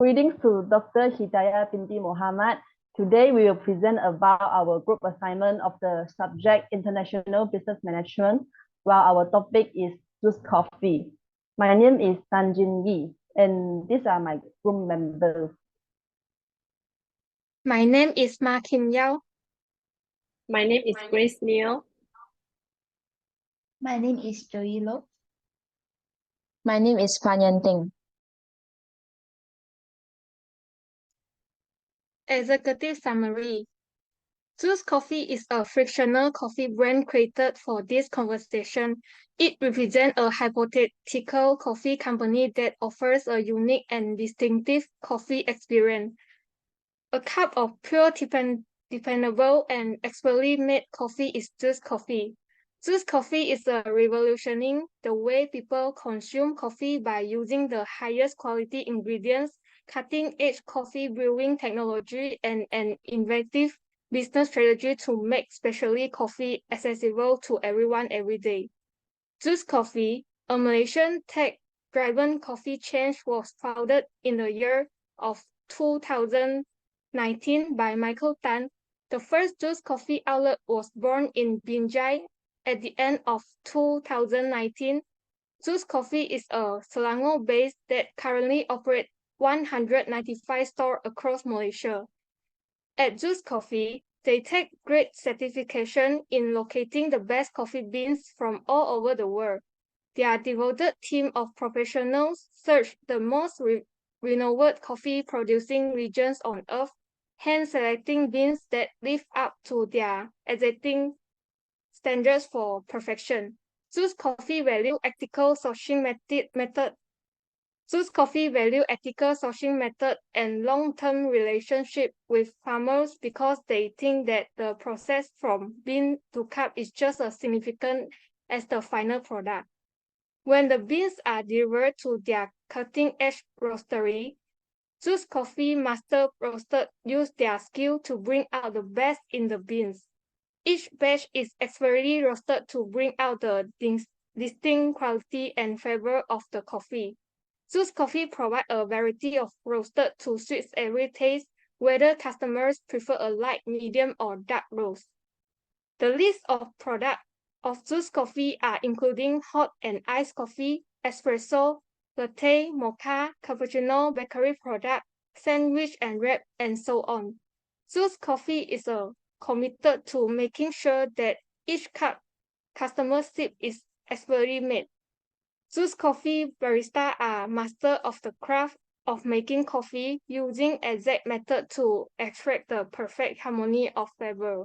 Greetings to Dr. Hidayah binti Muhammad. Today we will present about our group assignment of the subject International Business Management, while our topic is Juice Coffee. My name is Tanjin Yi, and these are my group members. My name is Ma Kim Yao. My name is Grace Neal. My name is Joey Lo. My name is Fan Yan Ting. Executive Summary. Juice Coffee is a fictional coffee brand created for this conversation. It represents a hypothetical coffee company that offers a unique and distinctive coffee experience. A cup of pure, dependable, and expertly made coffee is Juice Coffee. Juice Coffee is revolutionizing the way people consume coffee by using the highest quality ingredients, cutting-edge coffee brewing technology, and an innovative business strategy to make specialty coffee accessible to everyone every day. Juice Coffee, a Malaysian tech-driven coffee chain, was founded in the year of 2019 by Michael Tan. The first Juice Coffee outlet was born in Binjai at the end of 2019. Juice Coffee is a Selangor base that currently operates 195 stores across Malaysia. At Juice Coffee, they take great satisfaction in locating the best coffee beans from all over the world. Their devoted team of professionals search the most renowned coffee producing regions on earth, hand selecting beans that live up to their exacting standards for perfection. Juice Coffee value ethical sourcing method. Juice Coffee value ethical sourcing method and long-term relationship with farmers because they think that the process from bean to cup is just as significant as the final product. When the beans are delivered to their cutting-edge roastery, Juice Coffee master roasters use their skill to bring out the best in the beans. Each batch is expertly roasted to bring out the distinct quality and flavor of the coffee. Juice Coffee provides a variety of roasted to suit every taste, whether customers prefer a light, medium, or dark roast. The list of products of Juice Coffee are including hot and iced coffee, espresso, latte, mocha, cappuccino, bakery product, sandwich and wrap, and so on. Juice Coffee is committed to making sure that each cup customer sip is expertly made. Juice Coffee baristas are masters of the craft of making coffee using exact method to extract the perfect harmony of flavor.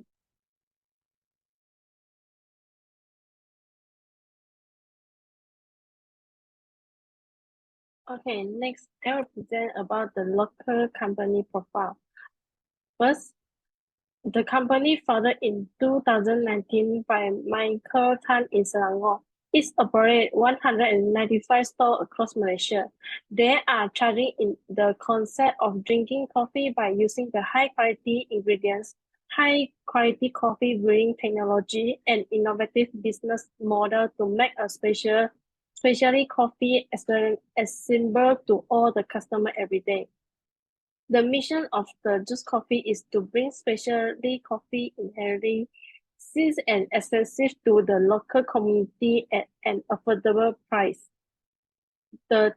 Okay, next I will present about the local company profile. First, the company founded in 2019 by Michael Tan in Selangor. It operates 195 stores across Malaysia. They are charging in the concept of drinking coffee by using the high-quality ingredients, high-quality coffee brewing technology, and innovative business model to make a specialty coffee experience accessible to all the customers every day. The mission of the Juice Coffee is to bring specialty coffee inherently cheap and accessible to the local community at an affordable price. The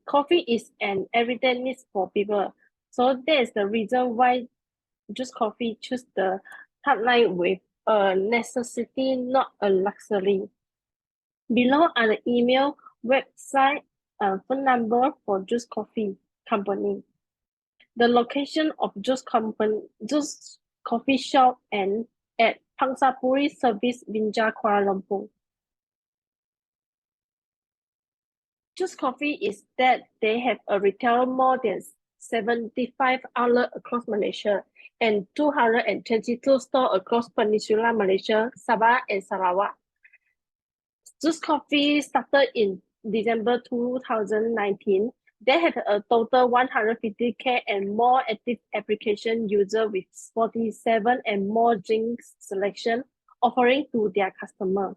coffee is an everyday need for people, so that is the reason why Juice Coffee choose the top line with a necessity, not a luxury. Below are the email, website, and phone number for Juice Coffee Company. The location of Juice Coffee Shop and at Pangsapuri Service, Binjai, Kuala Lumpur. Juice Coffee is that they have a retail more than 75 outlets across Malaysia and 222 stores across Peninsular Malaysia, Sabah, and Sarawak. Juice Coffee started in December 2019. They have a total 150k and more active application users with 47 and more drinks selection offering to their customers.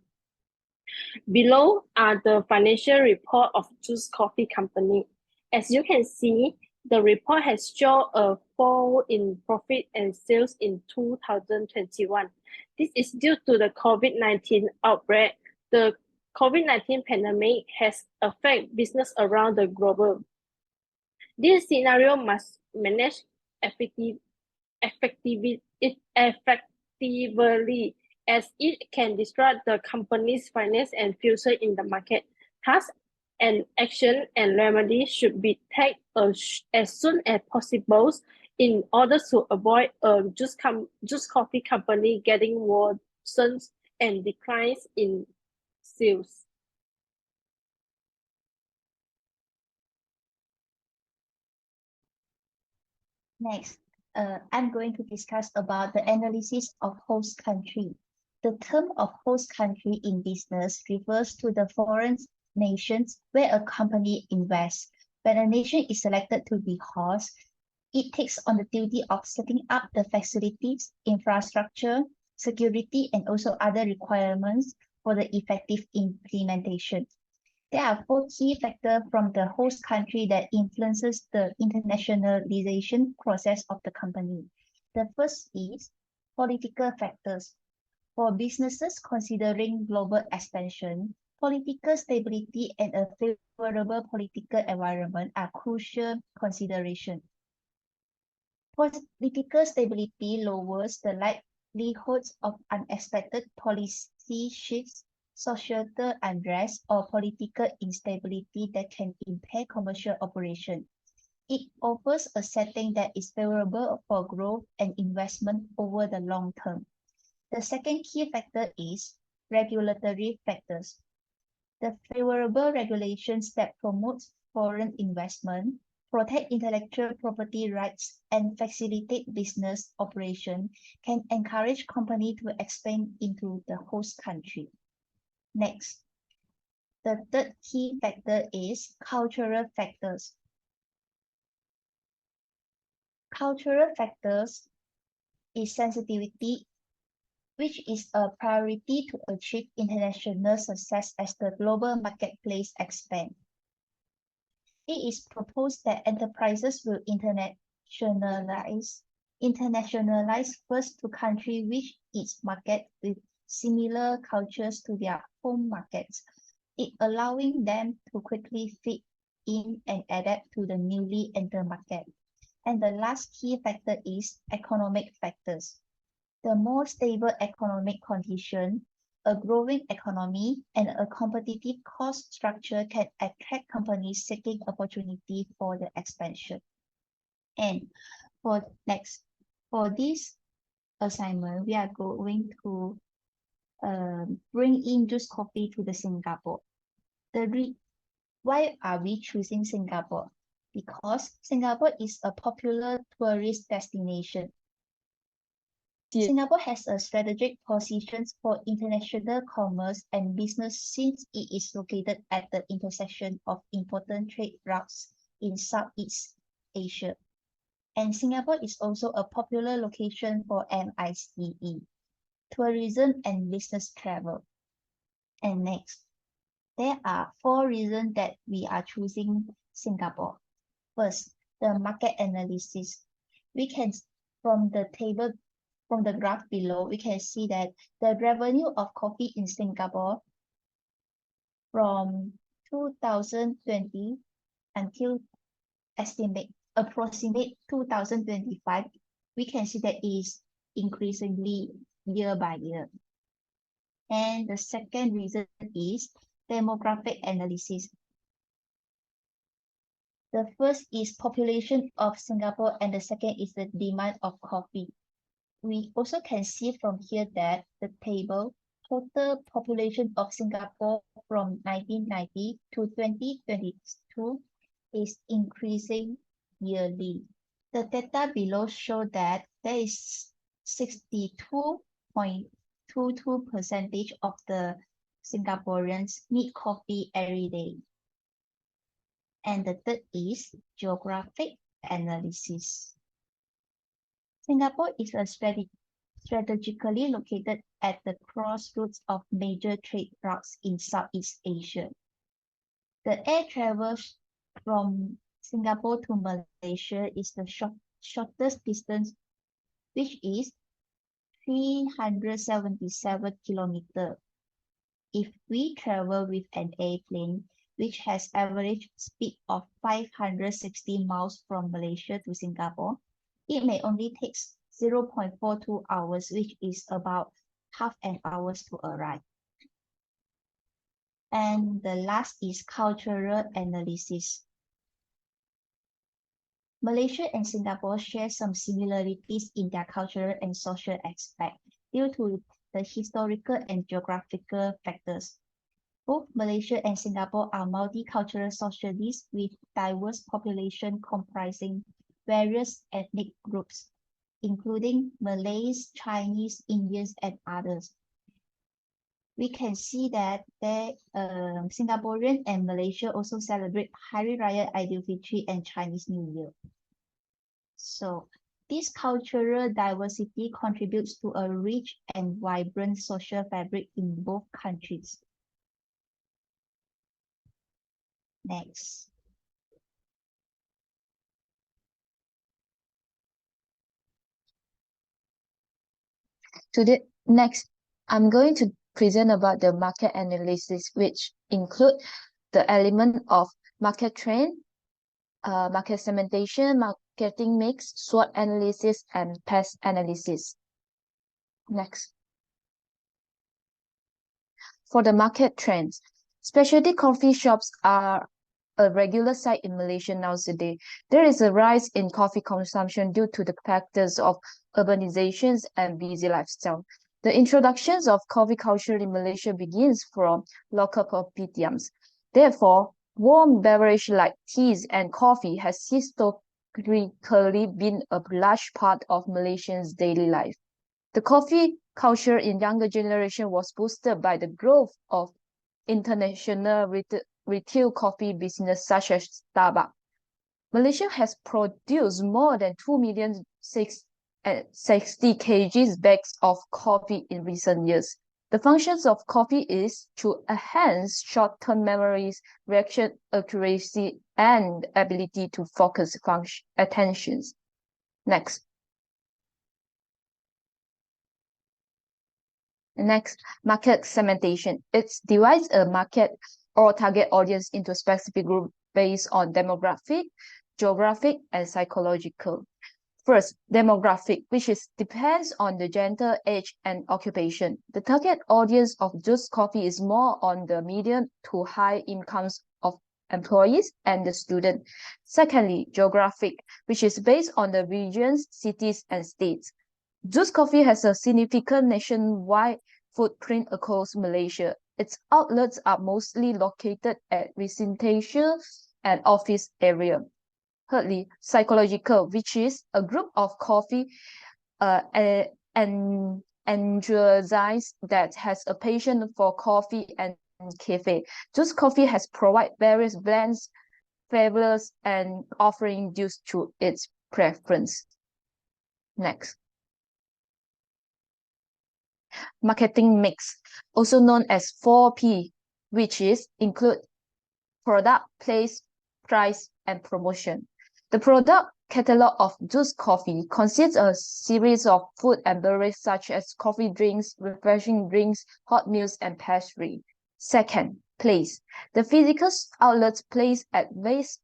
Below are the financial report of Juice Coffee Company. As you can see, the report has shown a fall in profit and sales in 2021. This is due to the COVID-19 outbreak. The COVID-19 pandemic has affected business around the globe. This scenario must manage effectively as it can disrupt the company's finance and future in the market. Thus, an action and remedy should be taken as soon as possible in order to avoid a juice coffee company getting worsened and declines in sales. Next, I'm going to discuss about the analysis of host country. The term of host country in business refers to the foreign nations where a company invests. When a nation is selected to be host, it takes on the duty of setting up the facilities, infrastructure, security, and also other requirements for the effective implementation. There are 4 key factors from the host country that influences the internationalization process of the company. The first is political factors. For businesses considering global expansion, political stability and a favorable political environment are crucial considerations. Political stability lowers the likelihoods of unexpected policy shifts, societal unrest, or political instability that can impair commercial operation. It offers a setting that is favorable for growth and investment over the long term. The second key factor is regulatory factors. The favorable regulations that promote foreign investment, protect intellectual property rights, and facilitate business operation can encourage companies to expand into the host country. Next, the third key factor is cultural factors. Cultural factors is sensitivity, which is a priority to achieve international success as the global marketplace expands. It is proposed that enterprises will internationalize first to countries which its market with similar cultures to their home markets, it allowing them to quickly fit in and adapt to the newly entered market. And the last key factor is economic factors. The more stable economic condition, a growing economy, and a competitive cost structure can attract companies seeking opportunity for the expansion. And for this assignment, we are going to bring in juice coffee to the Singapore. Why are we choosing Singapore? Because Singapore is a popular tourist destination. Singapore has a strategic position for international commerce and business since it is located at the intersection of important trade routes in Southeast Asia. And Singapore is also a popular location for MICE, tourism and business travel. And next, there are 4 reasons that we are choosing Singapore. First, the market analysis. We can, from the graph below, we can see that the revenue of coffee in Singapore from 2020 until approximate 2025, we can see that is increasingly year by year. And the second reason is demographic analysis. The first is population of Singapore and the second is the demand of coffee. We also can see from here that the table, total population of Singapore from 1990 to 2022 is increasing yearly. The data below show that there is 62.22% of the Singaporeans need coffee every day. And the third is geographic analysis. Singapore is strategically located at the crossroads of major trade routes in Southeast Asia. The air travels from Singapore to Malaysia is the shortest distance, which is 377 kilometers. If we travel with an airplane, which has average speed of 560 miles from Malaysia to Singapore, it may only take 0.42 hours, which is about half an hour to arrive. And the last is cultural analysis. Malaysia and Singapore share some similarities in their cultural and social aspects due to the historical and geographical factors. Both Malaysia and Singapore are multicultural societies with diverse population comprising various ethnic groups, including Malays, Chinese, Indians, and others. We can see that Singaporean and Malaysia also celebrate Hari Raya Aidilfitri and Chinese New Year. So this cultural diversity contributes to a rich and vibrant social fabric in both countries. Next. Next, I'm going to present about the market analysis, which include the element of market trend, market segmentation, marketing mix, SWOT analysis, and pest analysis. Next. For the market trends, specialty coffee shops are a regular sight in Malaysia nowadays. There is a rise in coffee consumption due to the factors of urbanizations and busy lifestyle. The introductions of coffee culture in Malaysia begins from local kopitiams. Therefore, warm beverage like teas and coffee has historically been a large part of Malaysians' daily life. The coffee culture in younger generation was boosted by the growth of international retail coffee business such as Starbucks. Malaysia has produced more than 2,060,000 kg bags of coffee in recent years. The functions of coffee is to enhance short-term memories, reaction accuracy, and ability to focus attentions. Next. Next, market segmentation. It divides a market or target audience into specific group based on demographic, geographic, and psychological. First, demographic, which depends on the gender, age, and occupation. The target audience of Juice Coffee is more on the medium to high incomes of employees and the student. Secondly, geographic, which is based on the regions, cities, and states. Juice Coffee has a significant nationwide footprint across Malaysia. Its outlets are mostly located at residential and office area. Thirdly, psychological, which is a group of coffee enthusiasts that has a passion for coffee and cafe. Juice Coffee has provided various blends, flavors, and offering due to its preference. Next. Marketing mix, also known as 4P, which include product, place, price, and promotion. The product catalog of Juice Coffee consists of a series of food and beverages such as coffee drinks, refreshing drinks, hot meals, and pastry. Second, place. The physical outlets placed at West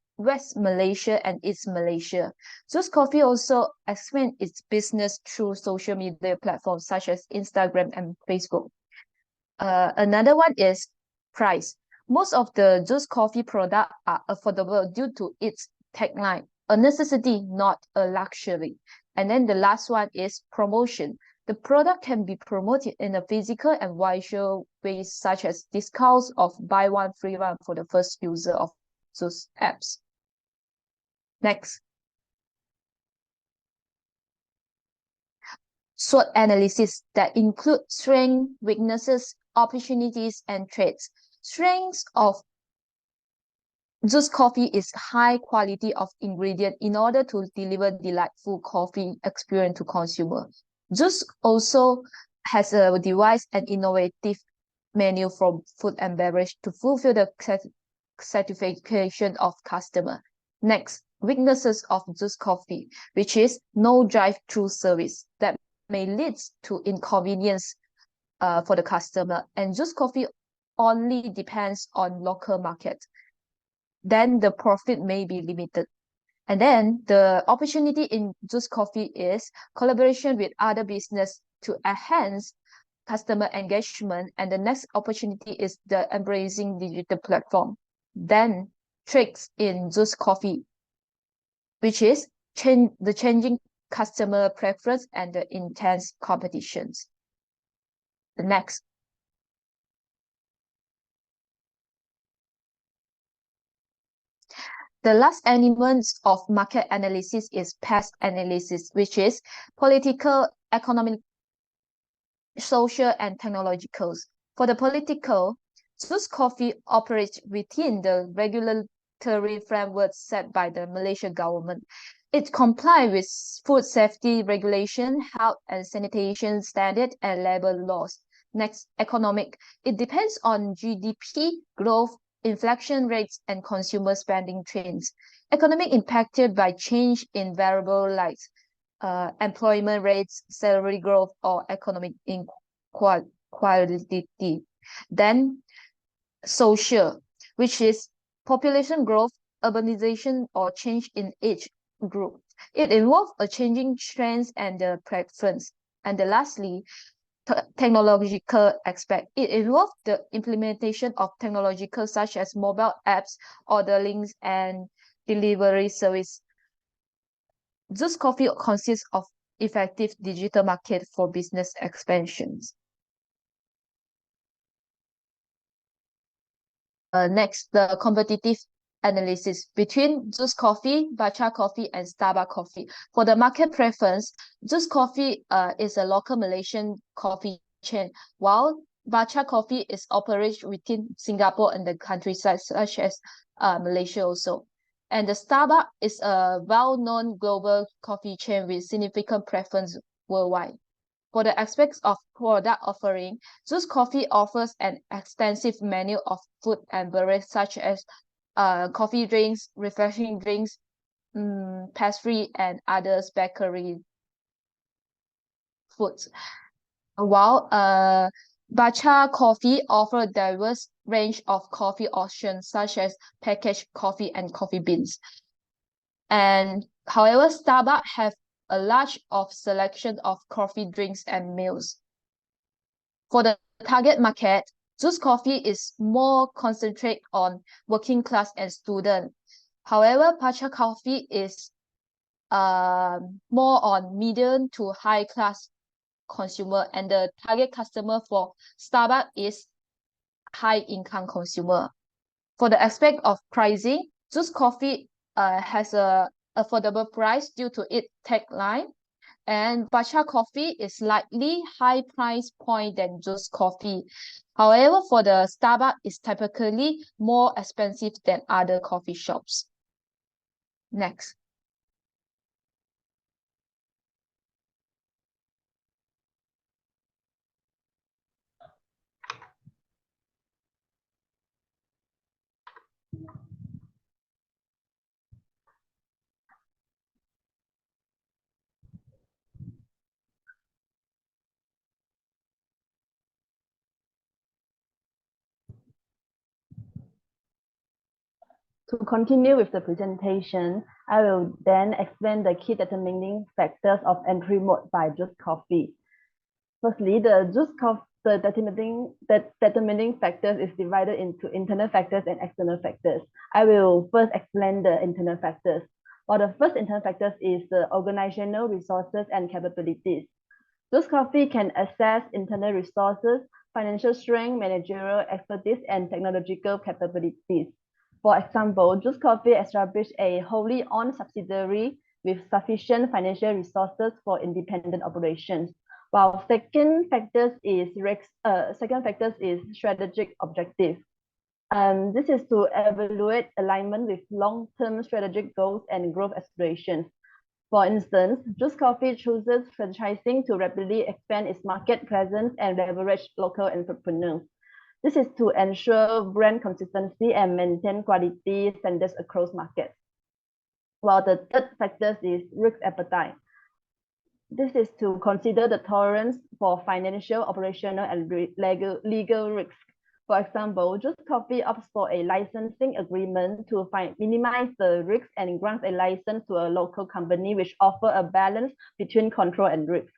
Malaysia and East Malaysia. Juice Coffee also expands its business through social media platforms such as Instagram and Facebook. Another one is price. Most of the Juice Coffee products are affordable due to its tagline, a necessity, not a luxury. And then the last one is promotion. The product can be promoted in a physical and visual ways such as discounts of buy one, free one for the first user of Juice apps. Next. SWOT analysis that include strengths, weaknesses, opportunities, and threats. Strengths of Juice Coffee is high quality of ingredient in order to deliver delightful coffee experience to consumers. Juice also has a device and innovative menu from food and beverage to fulfill the satisfaction of customer. Next, weaknesses of Juice Coffee, which is no drive-through service that may lead to inconvenience for the customer. And Juice Coffee only depends on local market. Then the profit may be limited. And then the opportunity in Juice Coffee is collaboration with other business to enhance customer engagement. And the next opportunity is the embracing digital platform. Then tricks in Juice Coffee, which is the changing customer preference and the intense competitions. The next. The last element of market analysis is past analysis, which is political, economic, social, and technological. For the political, Juice Coffee operates within the regulatory framework set by the Malaysian government. It complies with food safety regulation, health and sanitation standards, and labor laws. Next, economic. It depends on GDP growth, inflation rates, and consumer spending trends. Economic impacted by change in variables like employment rates, salary growth, or economic inequality. Then social, which is population growth, urbanization, or change in age group. It involves a changing trends and the preference. And lastly, technological aspect. It involves the implementation of technological such as mobile apps, orderings, and delivery service. Juice Coffee consists of effective digital market for business expansions. Next, the competitive analysis between Juice Coffee, Bacha Coffee, and Starbucks Coffee. For the market preference, Juice Coffee is a local Malaysian coffee chain, while Bacha Coffee is operated within Singapore and the countryside, such as Malaysia also. And the Starbucks is a well-known global coffee chain with significant preference worldwide. For the aspects of product offering, Juice Coffee offers an extensive menu of food and beverages such as coffee drinks, refreshing drinks, pastry, and other bakery foods. While Bacha Coffee offers a diverse range of coffee options such as packaged coffee and coffee beans. And however, Starbucks have a large selection of coffee drinks and meals. For the target market, Juice Coffee is more concentrated on working class and student. However, Bacha Coffee is more on medium to high class consumer, and the target customer for Starbucks is high income consumer. For the aspect of pricing, Juice Coffee has a affordable price due to its tagline, and Bacha Coffee is slightly high price point than Juice Coffee. However, for the Starbucks, it's typically more expensive than other coffee shops. Next. To continue with the presentation, I will then explain the key determining factors of entry mode by Juice Coffee. Firstly, the determining factors is divided into internal factors and external factors. I will first explain the internal factors. Well, the first internal factors is the organizational resources and capabilities. Juice Coffee can access internal resources, financial strength, managerial expertise, and technological capabilities. For example, Juice Coffee established a wholly owned subsidiary with sufficient financial resources for independent operations. While second factors is strategic objective. This is to evaluate alignment with long-term strategic goals and growth aspirations. For instance, Juice Coffee chooses franchising to rapidly expand its market presence and leverage local entrepreneurs. This is to ensure brand consistency and maintain quality standards across markets. while the third factor is risk appetite. This is to consider the tolerance for financial, operational, and legal risks. For example, Just Coffee opts for a licensing agreement to minimize the risks and grants a license to a local company, which offer a balance between control and risk.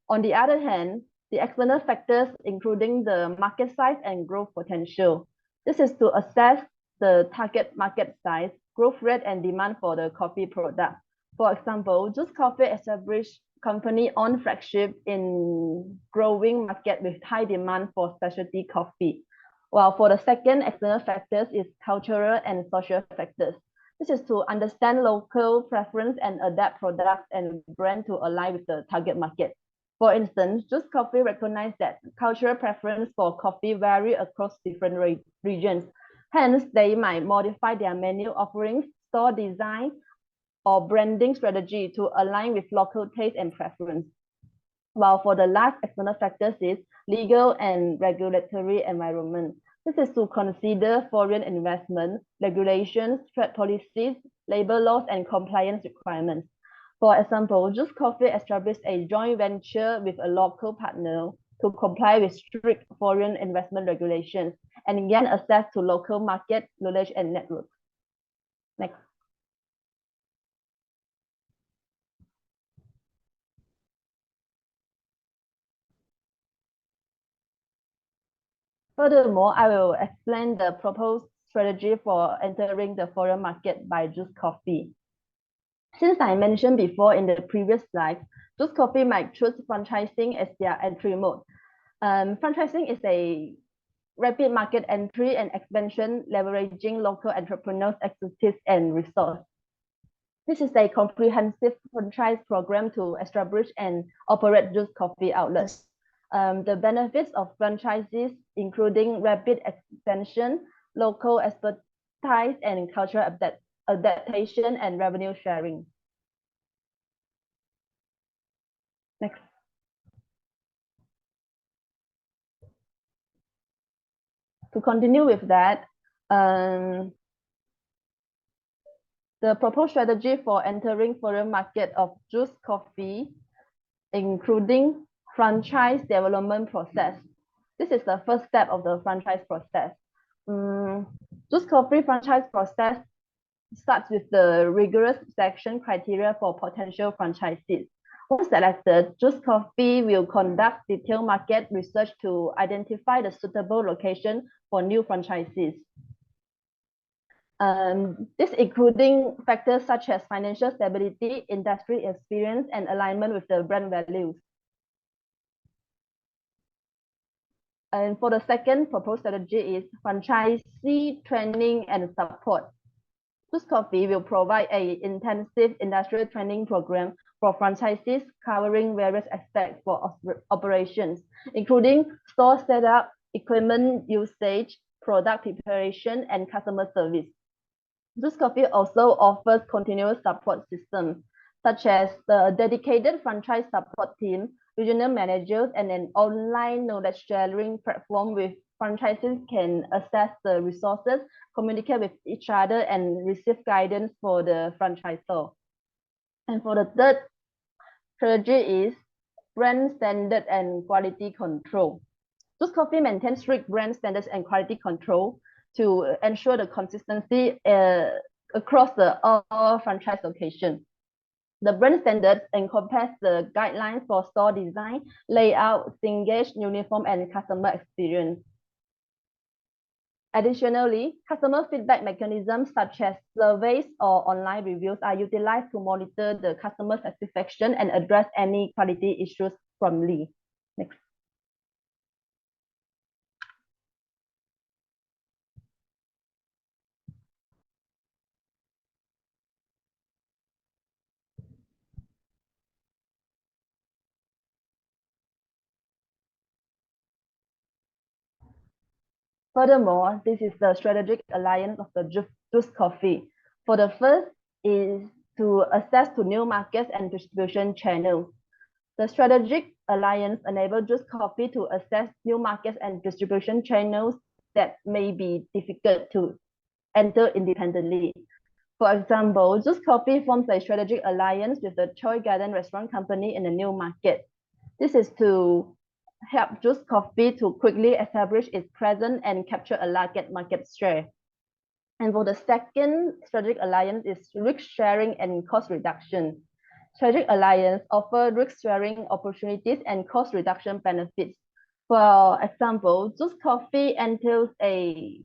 On the other hand, the external factors, including the market size and growth potential. This is to assess the target market size, growth rate, and demand for the coffee product. For example, Just Coffee established company-owned flagship in growing market with high demand for specialty coffee. While for the second external factors is cultural and social factors. This is to understand local preference and adapt products and brand to align with the target market. For instance, Just Coffee recognized that cultural preference for coffee vary across different regions. Hence, they might modify their menu offerings, store design, or branding strategy to align with local taste and preference. While for the last external factors is legal and regulatory environment. This is to consider foreign investment, regulations, trade policies, labor laws, and compliance requirements. For example, Just Coffee established a joint venture with a local partner to comply with strict foreign investment regulations and gain access to local market knowledge and networks. Next. Furthermore, I will explain the proposed strategy for entering the foreign market by Just Coffee. Since I mentioned before in the previous slide, Just Coffee might choose franchising as their entry mode. Franchising is a rapid market entry and expansion leveraging local entrepreneurs' expertise and resource. This is a comprehensive franchise program to establish and operate Just Coffee outlets. The benefits of franchises, including rapid expansion, local expertise, and cultural adaptation and revenue sharing. Next. To continue with that, the proposed strategy for entering foreign market of Just Coffee, including franchise development process. This is the first step of the franchise process. Just Coffee franchise process starts with the rigorous selection criteria for potential franchisees. Once selected, Just Coffee will conduct detailed market research to identify the suitable location for new franchisees. This including factors such as financial stability, industry experience, and alignment with the brand values. And for the second proposed strategy is franchisee training and support. Just Coffee will provide an intensive industrial training program for franchisees covering various aspects for operations, including store setup, equipment usage, product preparation, and customer service. Just Coffee also offers continuous support systems, such as the dedicated franchise support team, regional managers, and an online knowledge sharing platform with franchisees can access the resources, communicate with each other, and receive guidance for the franchisor. And for the third strategy is brand standard and quality control. Just Coffee maintains strict brand standards and quality control to ensure the consistency across all franchise locations. The brand standards encompass the guidelines for store design, layout, signage, uniform, and customer experience. Additionally, customer feedback mechanisms such as surveys or online reviews are utilized to monitor the customer satisfaction and address any quality issues promptly. Next. Furthermore, this is the strategic alliance of the Just Coffee. For the first is to access to new markets and distribution channels. The strategic alliance enables Just Coffee to access new markets and distribution channels that may be difficult to enter independently. For example, Juice Coffee forms a strategic alliance with the Choi Garden Restaurant Company in a new market. This is to help Juice Coffee to quickly establish its presence and capture a large market share. And for the second strategic alliance is risk sharing and cost reduction. Strategic alliance offer risk sharing opportunities and cost reduction benefits. For example, Juice Coffee enters into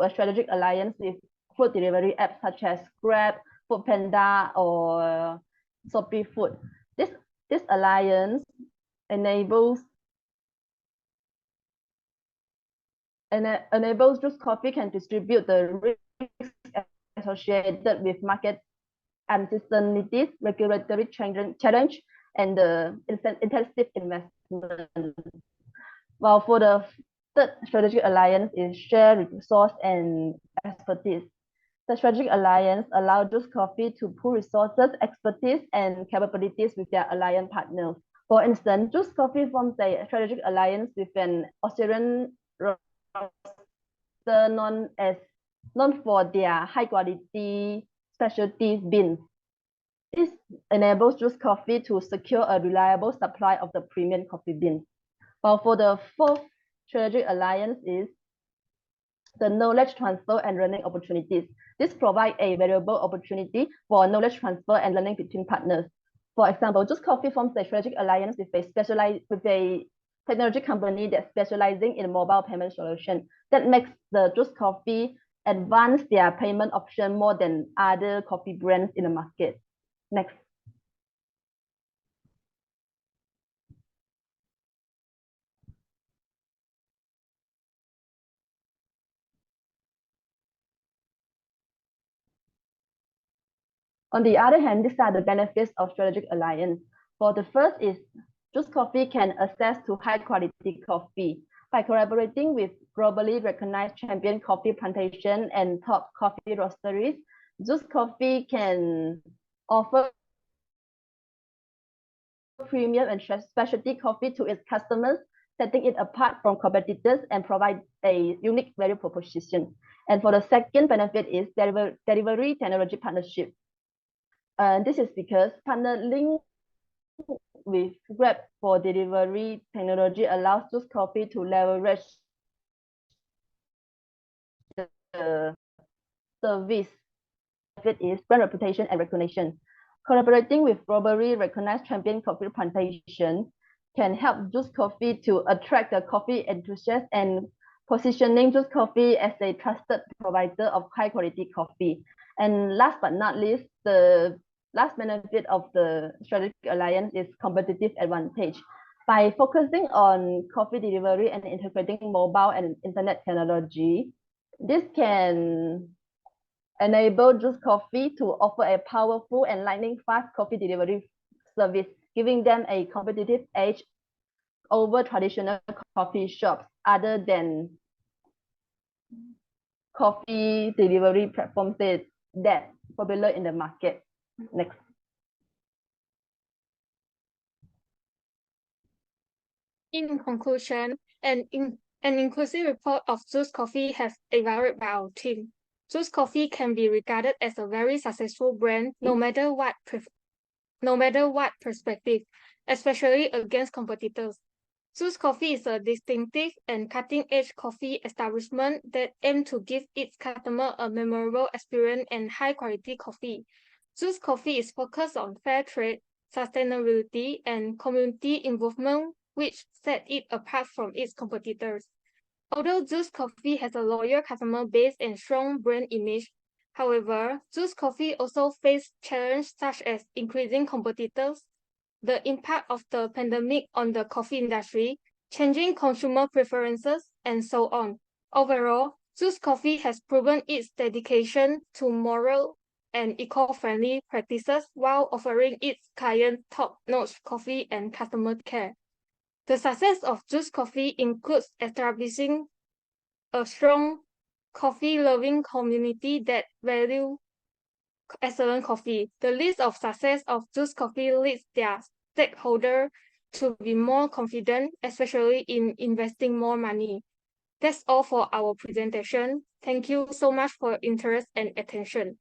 a strategic alliance with food delivery apps such as Grab, Foodpanda, or Shopee Food. This alliance enables Juice Coffee can distribute the risks associated with market uncertainties, regulatory challenge, and the intensive investment. While for the third strategic alliance is share resource and expertise. The strategic alliance allows Juice Coffee to pool resources, expertise, and capabilities with their alliance partners. For instance, Juice Coffee forms a strategic alliance with an Australian roaster known for their high quality specialty beans. This enables Juice Coffee to secure a reliable supply of the premium coffee beans. While for the fourth strategic alliance is the knowledge transfer and learning opportunities. This provides a valuable opportunity for knowledge transfer and learning between partners. For example, Juice Coffee forms a strategic alliance with a technology company that's specializing in mobile payment solution that makes the Juice Coffee advance their payment option more than other coffee brands in the market. Next. On the other hand, these are the benefits of strategic alliance. For the first is Juice Coffee can access to high quality coffee. By collaborating with globally recognized champion coffee plantation and top coffee roasteries, Juice Coffee can offer premium and specialty coffee to its customers, setting it apart from competitors and provide a unique value proposition. And for the second benefit is delivery technology partnership. This is because partnering with Grab for delivery technology allows Juice Coffee to leverage the service. It is brand reputation and recognition. Collaborating with globally recognized champion coffee plantation can help Juice Coffee to attract the coffee enthusiasts and positioning Juice Coffee as a trusted provider of high quality coffee. And last but not least, the last benefit of the strategic alliance is competitive advantage. By focusing on coffee delivery and integrating mobile and internet technology, this can enable Juice Coffee to offer a powerful and lightning fast coffee delivery service, giving them a competitive edge over traditional coffee shops other than coffee delivery platforms that popular in the market. Next. In conclusion, an inclusive report of Juice Coffee has evaluated by our team. Juice Coffee can be regarded as a very successful brand, no matter what perspective, especially against competitors. Juice Coffee is a distinctive and cutting-edge coffee establishment that aims to give its customer a memorable experience and high-quality coffee. Juice Coffee is focused on fair trade, sustainability, and community involvement, which set it apart from its competitors. Although Juice Coffee has a loyal customer base and strong brand image, however, Juice Coffee also faces challenges such as increasing competitors, the impact of the pandemic on the coffee industry, changing consumer preferences, and so on. Overall, Juice Coffee has proven its dedication to moral and eco-friendly practices while offering its clients top-notch coffee and customer care. The success of Juice Coffee includes establishing a strong coffee-loving community that value excellent coffee. The list of success of Juice Coffee leads their stakeholders to be more confident, especially in investing more money. That's all for our presentation. Thank you so much for your interest and attention.